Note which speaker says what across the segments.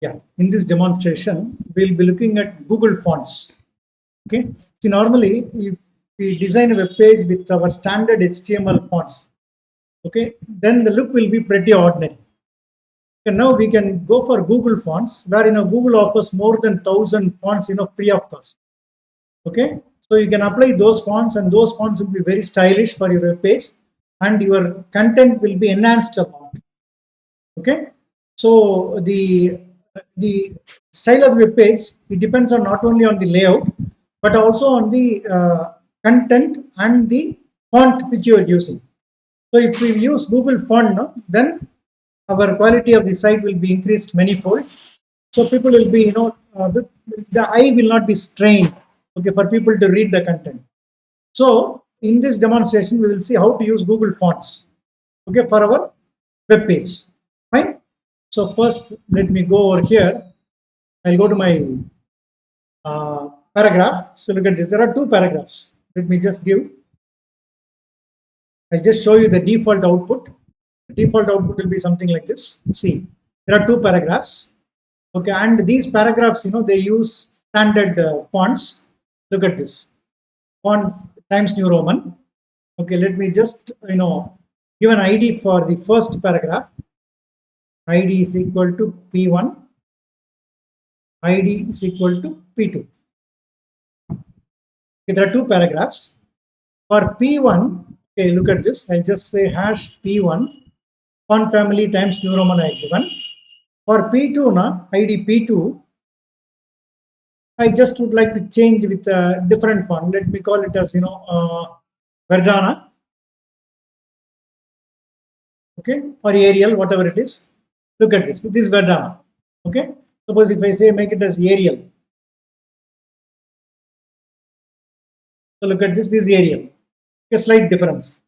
Speaker 1: Yeah, in this demonstration, we'll be looking at Google Fonts. Okay, see, normally if we design a web page with our standard HTML fonts, okay, then the look will be pretty ordinary. And now we can go for Google Fonts, where Google offers more than 1,000 fonts, free of cost. Okay, so you can apply those fonts, and those fonts will be very stylish for your web page, and your content will be enhanced upon. Okay, so the style of the web page, it depends on not only on the layout but also on the content and the font which you are using. So if we use Google font, no, then our quality of the site will be increased manifold. So people will be, the eye will not be strained, okay, for people to read the content. So in this demonstration, we will see how to use Google Fonts, okay, for our web page. Fine. So first, let me go over here. I'll go to my paragraph. So look at this. There are two paragraphs. Let me just give. I'll just show you the default output. The default output will be something like this. See, there are two paragraphs. Okay, and these paragraphs, they use standard fonts. Look at this. Font Times New Roman. Okay, let me just, give an ID for the first paragraph. ID is equal to P1. ID is equal to P2. Okay, there are two paragraphs. For P1, okay, look at this. I'll just say hash P1, font family times New Roman I given. For P2, ID P2, I just would like to change with a different font. Let me call it as, Verdana. Okay, or Arial, whatever it is. Look at this. This is Verdana. Okay, suppose if I say make it as Arial. So look at this. This is Arial. A slight difference.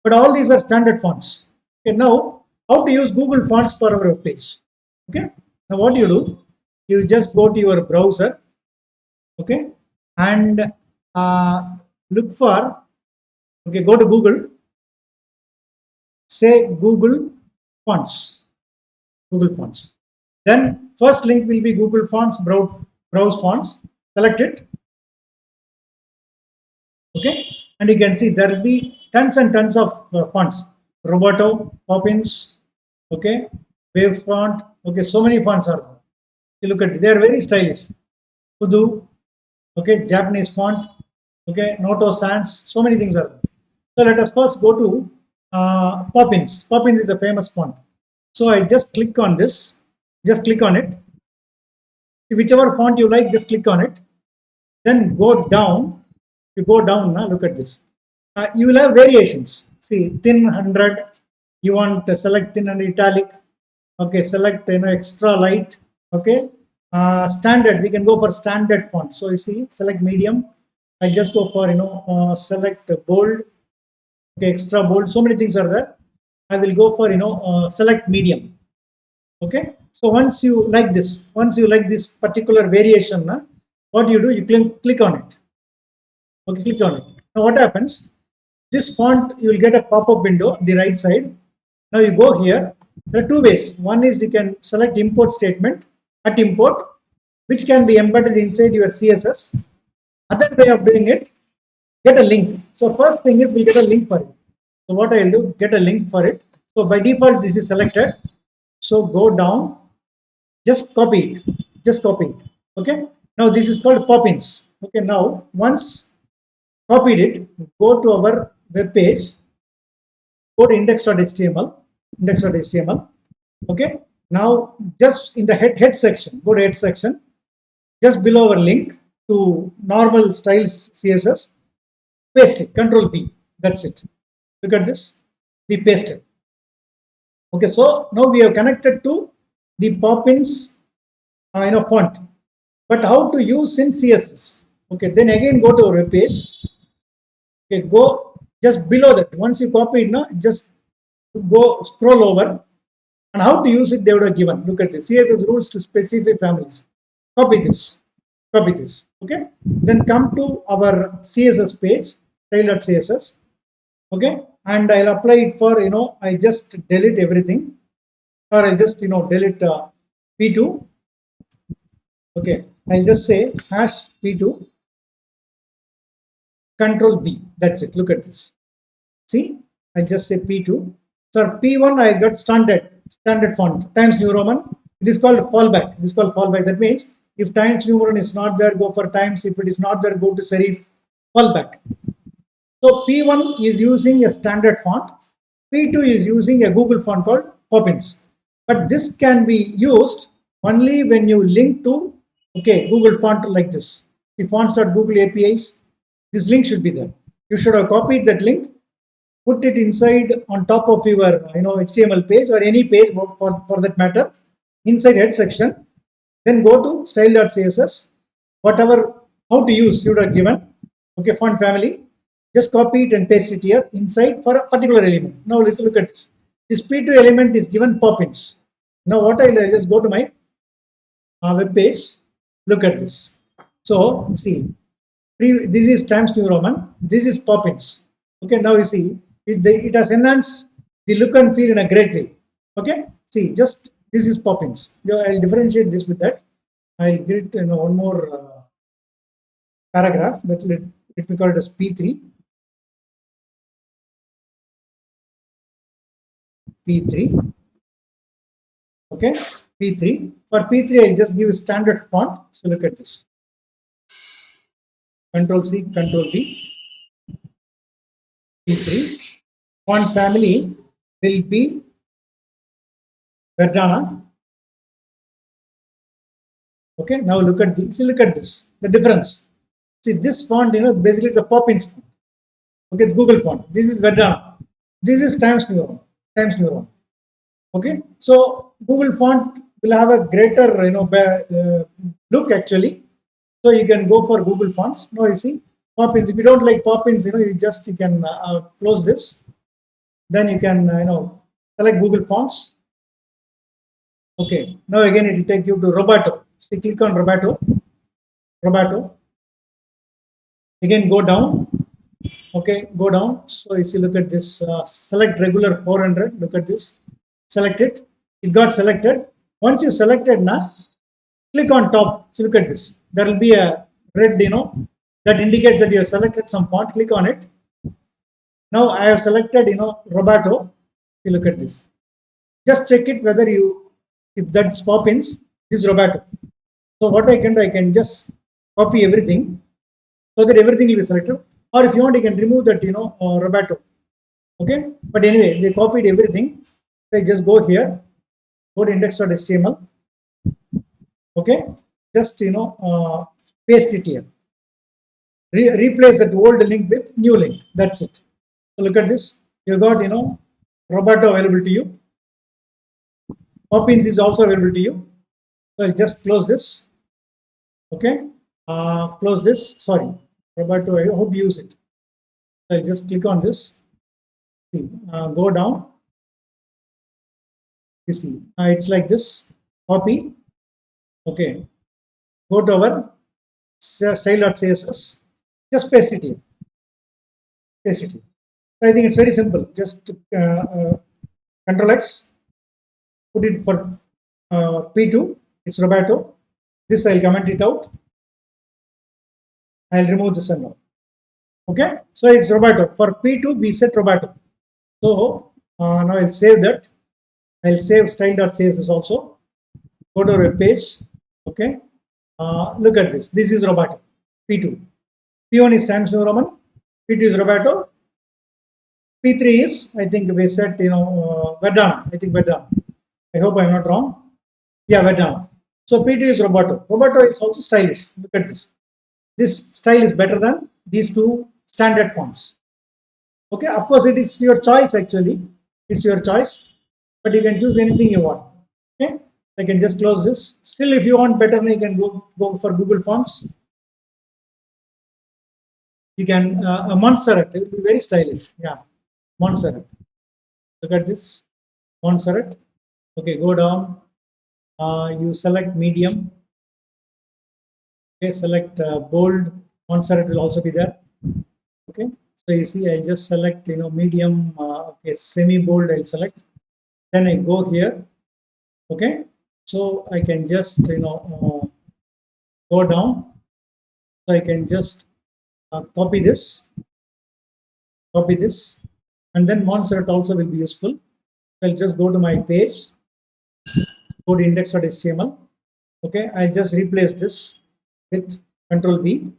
Speaker 1: But all these are standard fonts. Okay, now how to use Google Fonts for our web page? Okay, now what do? You just go to your browser. Okay, and look for. Okay, go to Google. Say Google Fonts. Google Fonts. Then first link will be Google Fonts. Browse fonts. Select it. Okay, and you can see there will be tons and tons of fonts. Roboto, Poppins, okay, Wave font, okay, so many fonts are there. You look at this, they are very stylish. Kudu, okay, Japanese font, okay, Noto Sans, so many things are there. So let us first go to Poppins. Poppins is a famous font. So I just click on this, just click on it. Whichever font you like, just click on it. Then go down. You go down now, look at this. You will have variations. See, thin 100, you want to select thin and italic. Okay, select extra light. Okay, standard, we can go for standard font. So you see, select medium. I just go for select bold. Okay, extra bold. So many things are there. I will go for select medium. Okay, so once you like this particular variation, what do? You click on it. Okay, click on it. Now what happens? This font, you will get a pop-up window on the right side. Now you go here. There are two ways. One is you can select import statement at import, which can be embedded inside your CSS. Other way of doing it, get a link. So first thing is we get a link for it. So what I will do, get a link for it. So by default, this is selected. So go down, just copy it. Just copy it. Okay. Now this is called Poppins. Okay. Now once copied it, go to our web page, go to index.html. Okay, now just in the head section, go to head section, just below our link to normal style CSS, paste it, Control V, that's it. Look at this, we pasted. Okay, so now we are connected to the Poppins font, but how to use in CSS? Okay, then again go to our web page. Okay, go just below that. Once you copy it, just go scroll over, and how to use it they would have given. Look at this, CSS rules to specific families. Copy this. Okay, then come to our CSS page, style.css. Okay, and I'll apply it for I just delete everything, or I'll just delete P2. Okay, I'll just say hash P2 control V. That's it. Look at this. See, I'll just say P2. So P1 I got standard font Times New Roman. It is called fallback. This is called fallback. That means if Times New Roman is not there, go for Times. If it is not there, go to serif fallback. So P1 is using a standard font. P2 is using a Google font called Poppins. But this can be used only when you link to Google font like this. The fonts.google APIs, this link should be there. You should have copied that link, put it inside on top of your HTML page or any page for that matter, inside head section. Then go to style.css, whatever how to use you would have given. Font family. Just copy it and paste it here inside for a particular element. Now let's look at this. This P2 element is given Poppins. Now what I'll just go to my web page. Look at this. So see, this is Times New Roman. This is Poppins. Now you see it has enhanced the look and feel in a great way. See, just this is Poppins. I'll differentiate this with that. I'll get one more paragraph that let me call it as P3. P3. Okay, P3. For P3, I'll just give a standard font. So look at this. Control C, Control V. P3. Font family will be Verdana. Now look at this. Look at this. The difference. See, this font, basically it's a Poppins font. Google font. This is Verdana. This is Times New Roman. Times New Roman. So Google font will have a greater look actually. So you can go for Google fonts. Now you see Poppins. If you don't like Poppins, you can close this. Then you can select Google fonts. Now again it will take you to Roboto. See, click on Roboto. Again go down. Go down. So you see, look at this. Select regular 400. Look at this. Select it. It got selected. Once you selected now, click on top. So look at this. There will be a red, that indicates that you have selected some font. Click on it. Now I have selected, Roboto. See, look at this. Just check it whether if that's Poppins, this is Roboto. So what I can do, I can just copy everything so that everything will be selected. Or if you want, you can remove that, Roboto. But anyway, they copied everything. So just go here, go to index.html. Just paste it here. Replace that old link with new link. That's it. So look at this. You got Roboto available to you. Poppins is also available to you. So I'll just close this. Close this. Sorry, Roboto. I hope you use it. So I'll just click on this. See, go down. You see, it's like this. Copy. Go to our style.css. Just paste it here. Paste it here. So I think it's very simple. Just Control X. Put it for P2. It's Roboto. This I'll comment it out. I'll remove this and now. So it's Roboto. For P2, we set Roboto. So now I'll save that. I'll save style.css also. Go to our web page. Look at this. This is Roboto. P2. P1 is Times New Roman. P2 is Roboto. P3 is, I think we set, Verdana. I think Verdana. I hope I'm not wrong. Yeah, Verdana. So P2 is Roboto. Roboto is also stylish. Look at this. This style is better than these two standard fonts. Of course, it is your choice actually. It's your choice. But you can choose anything you want. I can just close this. Still, if you want better, you can go for Google Fonts. You can Montserrat. It will be very stylish. Yeah, Montserrat. Look at this. Montserrat. Go down. You select medium. Select bold. Montserrat will also be there. So you see, I just select medium. Semi bold. I'll select. Then I go here. So I can just, go down. So I can just copy this, and then Montserrat also will be useful. I'll just go to my page, go to index.html. Okay, I'll just replace this with Control V.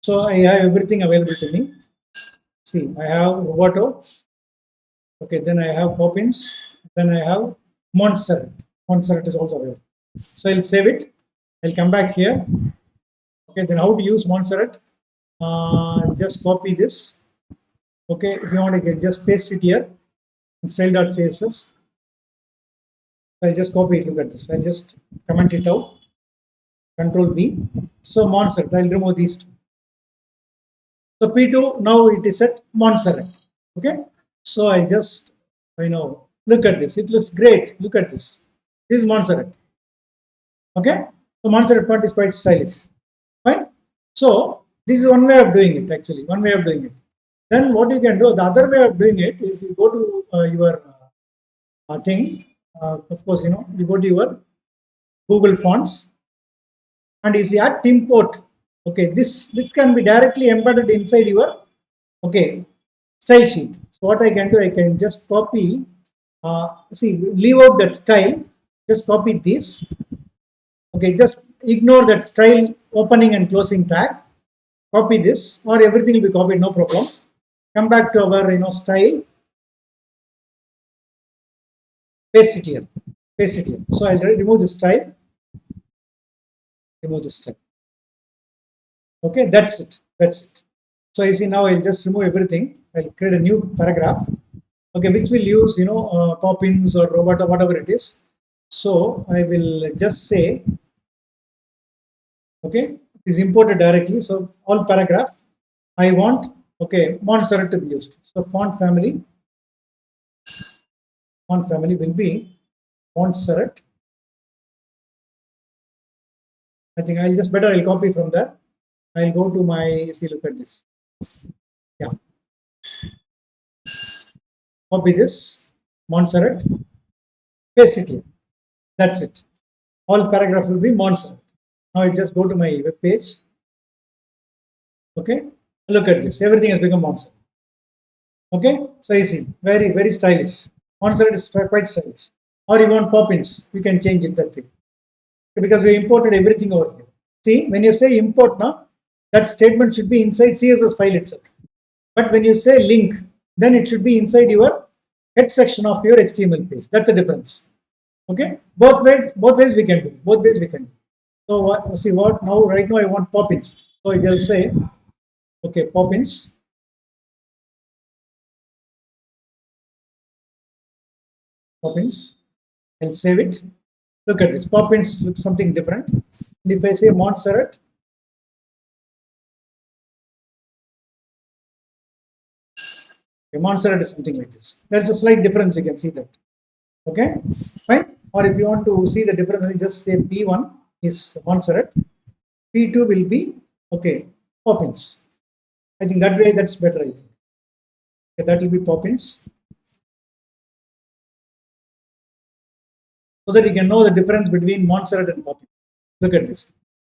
Speaker 1: So I have everything available to me. See, I have Roboto. Okay, then I have Poppins. Then I have Montserrat. Montserrat is also available. So I'll save it. I'll come back here. Okay, then how to use Montserrat? Just copy this. Okay, if you want to just paste it here in style.css. I'll just copy it. Look at this. I'll just comment it out. Control V. So Montserrat, I'll remove these two. So P2, now it is at Montserrat. Okay. So I just, look at this. It looks great. Look at this. This is Montserrat. Okay. So Montserrat font is quite stylish. Fine. So this is one way of doing it, actually. One way of doing it. Then what you can do, the other way of doing it is you go to your thing. Of course, you go to your Google Fonts and you see at import. Okay, this can be directly embedded inside your style sheet. So what I can do, I can just copy. Leave out that style. Just copy this. Okay, just ignore that style opening and closing tag. Copy this, or everything will be copied. No problem. Come back to our style. Paste it here. Paste it here. So I'll remove this style. Remove this style. Okay, that's it. That's it. So you see now I'll just remove everything. I'll create a new paragraph. Okay, which will use Poppins or robot or whatever it is. So I will just say, okay, is imported directly. So all paragraph I want Montserrat to be used. So font family will be Montserrat. I think I'll copy from there. I'll go to my, look at this. Yeah. Copy this, Montserrat, paste it here. That's it. All paragraph will be Montserrat. Now I just go to my web page. Okay. Look at this. Everything has become Montserrat. Okay. So you see, very, very stylish. Montserrat is quite stylish. Or you want Poppins, you can change it that way. Because we imported everything over here. See, when you say import now, that statement should be inside CSS file itself. But when you say link, then it should be inside your head section of your HTML page. That's a difference. Okay, both ways we can do. Both ways we can do. So see what now? Right now I want Poppins. So I just say, okay, Poppins. Poppins. I'll save it. Look at this. Poppins looks something different. And if I say Montserrat, Montserrat is something like this. There's a slight difference. You can see that. Okay, fine. Or if you want to see the difference, you just say P1 is Montserrat, P2 will be Poppins. I think that way that's better. I think that will be Poppins, so that you can know the difference between Montserrat and Poppins. Look at this.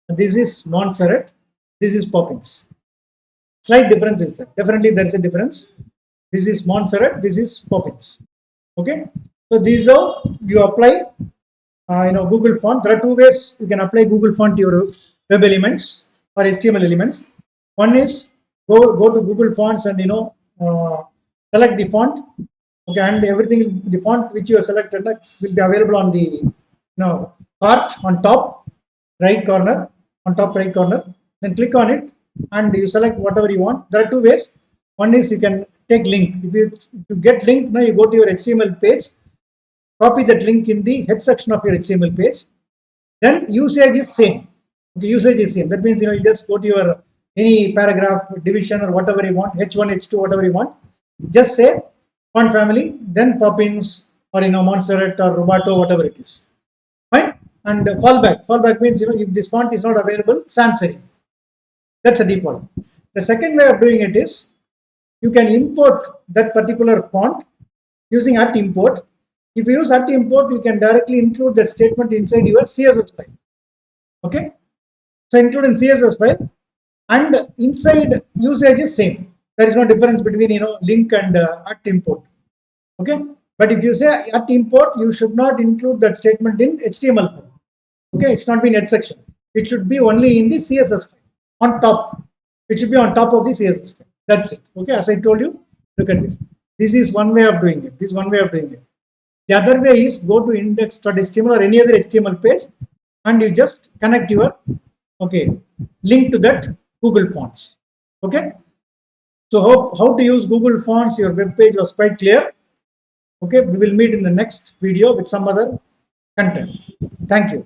Speaker 1: This is Montserrat. This is Poppins. Slight difference is there. Definitely there is a difference. This is Montserrat. This is Poppins. Okay. So these are you apply. Google font. There are two ways you can apply Google font to your web elements or HTML elements. One is go to Google Fonts and select the font. Okay, and everything, the font which you have selected will be available on the cart on top right corner, then click on it and you select whatever you want. There are two ways. One is you can take link. If you get link, now you go to your HTML page, copy that link in the head section of your HTML page. Then usage is same. Okay, usage is same. That means you just go to your any paragraph division or whatever you want, H1, H2, whatever you want. Just say font family, then Poppins or Montserrat or Roboto, whatever it is. Fine. And fallback. Fallback means if this font is not available, sans serif. That's a default. The second way of doing it is you can import that particular font using @import. If you use @import, you can directly include that statement inside your CSS file. Okay, so include in CSS file, and inside usage is same. There is no difference between link and @import. Okay, but if you say @import, you should not include that statement in HTML file. Okay, it should not be in head section. It should be only in the CSS file on top. It should be on top of the CSS file. That's it. Okay, as I told you, look at this. This is one way of doing it. This is one way of doing it. The other way is go to index.html or any other HTML page, and you just connect your link to that Google Fonts. Okay. So how to use Google Fonts? Your web page was quite clear. Okay, we will meet in the next video with some other content. Thank you.